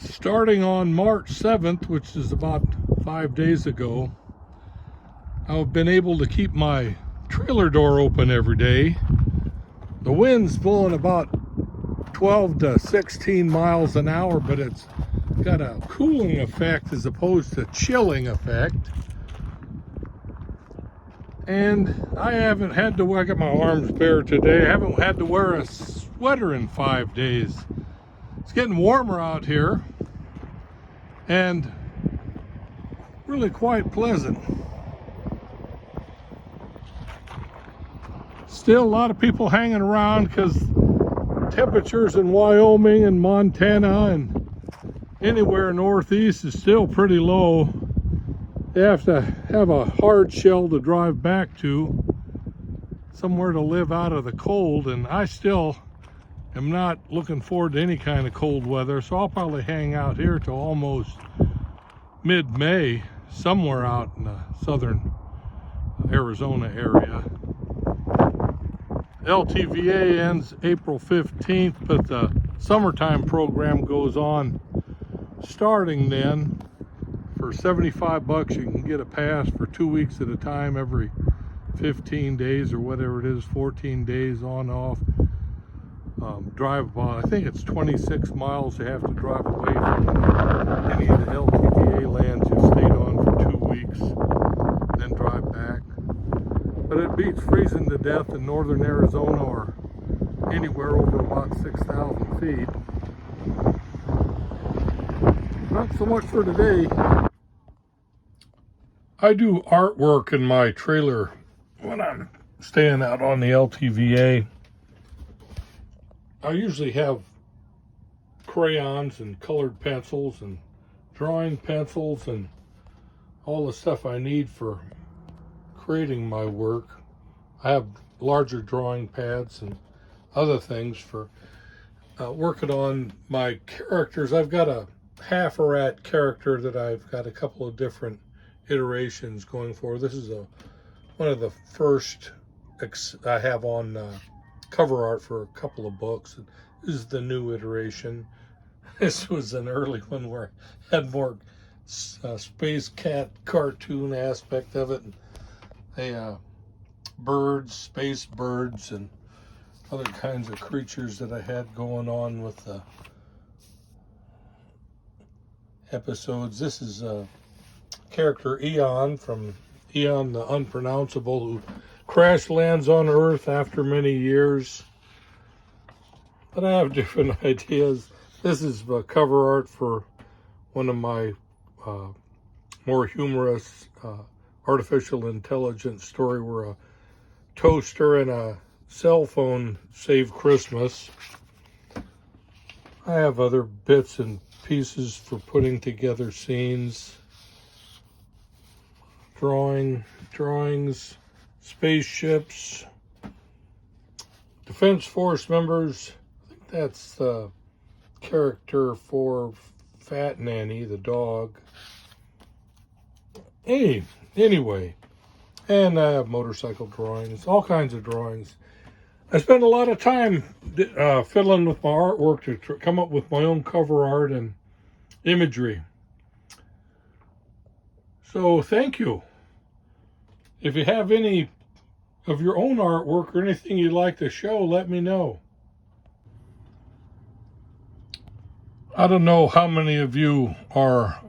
Starting on March 7th, which is about 5 days ago, I've been able to keep my trailer door open every day. The wind's blowing about 12 to 16 miles an hour, but it's got a cooling effect as opposed to chilling effect. And I haven't had to wear, I got my arms bare today, I haven't had to wear a sweater in 5 days. It's getting warmer out here and really quite pleasant. Still a lot of people hanging around because temperatures in Wyoming and Montana and anywhere northeast is still pretty low. They have to have a hard shell to drive back to, somewhere to live out of the cold, and I still am not looking forward to any kind of cold weather, so I'll probably hang out here till almost mid-May, somewhere out in the southern Arizona area. LTVA ends April 15th, but the summertime program goes on starting then. For 75 bucks, you can get a pass for 2 weeks at a time, every 15 days or whatever it is, 14 days on, off. Drive about, I think it's 26 miles you have to drive away from any of the LTVA lands you've stayed on for 2 weeks, then drive back. But it beats freezing to death in northern Arizona or anywhere over about 6,000 feet. Not so much for today. I do artwork in my trailer when I'm staying out on the LTVA. I usually have crayons and colored pencils and drawing pencils and all the stuff I need for creating my work. I have larger drawing pads and other things for working on my characters. I've got a half-rat character that I've got a couple of different iterations going for. This is one of the first I have on cover art for a couple of books. This is the new iteration. This was an early one where I had more space cat cartoon aspect of it. Birds, space birds, and other kinds of creatures that I had going on with the episodes. This is character Eon from Eon the Unpronounceable, who crash lands on Earth after many years. But I have different ideas. This is cover art for one of my more humorous artificial intelligence story where a toaster and a cell phone save Christmas. I have other bits and pieces for putting together scenes. Drawings, spaceships, Defense Force members. I think that's the character for Fat Nanny, the dog. Anyway, and I have motorcycle drawings, all kinds of drawings. I spend a lot of time fiddling with my artwork to come up with my own cover art and imagery. So thank you. If you have any of your own artwork or anything you'd like to show, let me know. I don't know how many of you are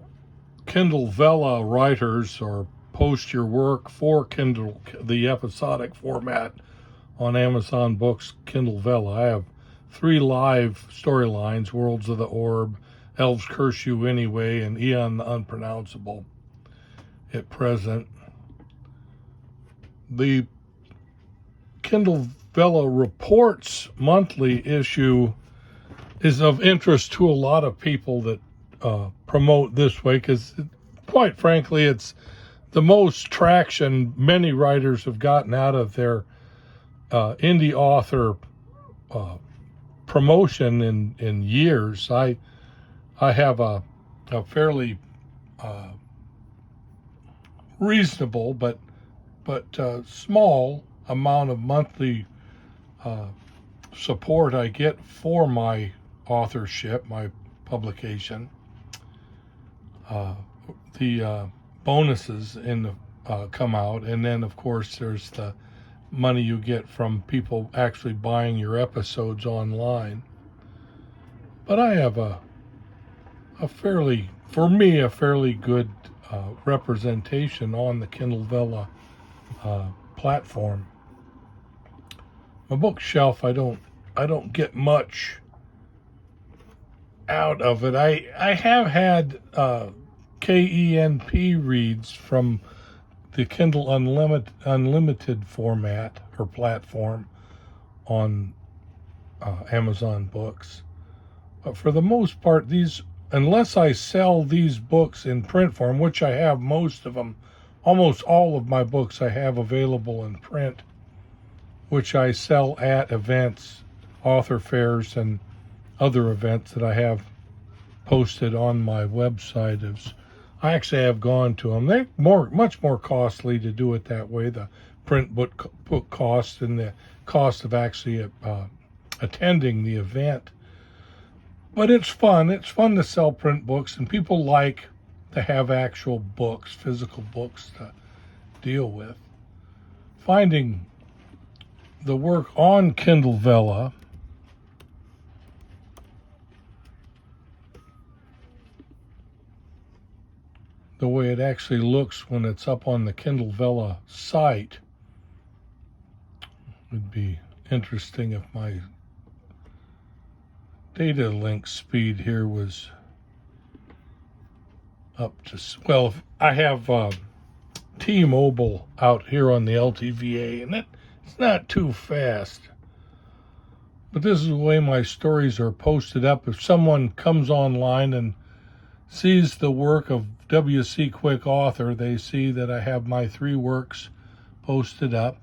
Kindle Vella writers or post your work for Kindle, the episodic format on Amazon Books, Kindle Vella. I have 3 live storylines, Worlds of the Orb, Elves Curse You Anyway, and Eon the Unpronounceable at present. The Kindle Vella Reports monthly issue is of interest to a lot of people that promote this way, because quite frankly, it's the most traction many writers have gotten out of their indie author promotion in years. I have a fairly reasonable but small amount of monthly support I get for my authorship, my publication. the bonuses in the come out, and then of course there's the money you get from people actually buying your episodes online. But I have a fairly good representation on the Kindle Vella platform. My bookshelf, I don't get much out of it. I have had KENP reads from the Kindle Unlimited format or platform on Amazon Books. But for the most part, unless I sell these books in print form, which I have most of them, almost all of my books I have available in print, which I sell at events, author fairs, and other events that I have posted on my website. I actually have gone to them. They're much more costly to do it that way, the print book cost and the cost of actually attending the event. But it's fun. It's fun to sell print books, and people like to have actual books, physical books to deal with. Finding the work on Kindle Vella, the way it actually looks when it's up on the Kindle Vella site, would be interesting if my data link speed here was up to, well, I have T-Mobile out here on the LTVA, and it's not too fast. But this is the way my stories are posted up. If someone comes online and sees the work of W.C. Quick Author, they see that I have my 3 works posted up.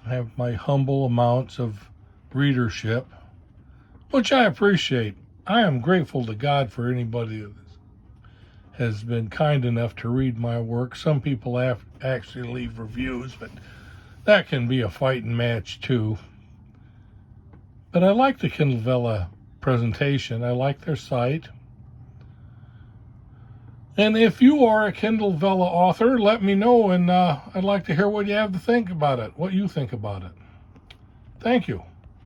I have my humble amounts of readership, which I appreciate. I am grateful to God for anybody that has been kind enough to read my work. Some people actually leave reviews, but that can be a fighting match too. But I like the Kindle Vella presentation. I like their site. And if you are a Kindle Vella author, let me know, and I'd like to hear what you have to think about it, what you think about it. Thank you.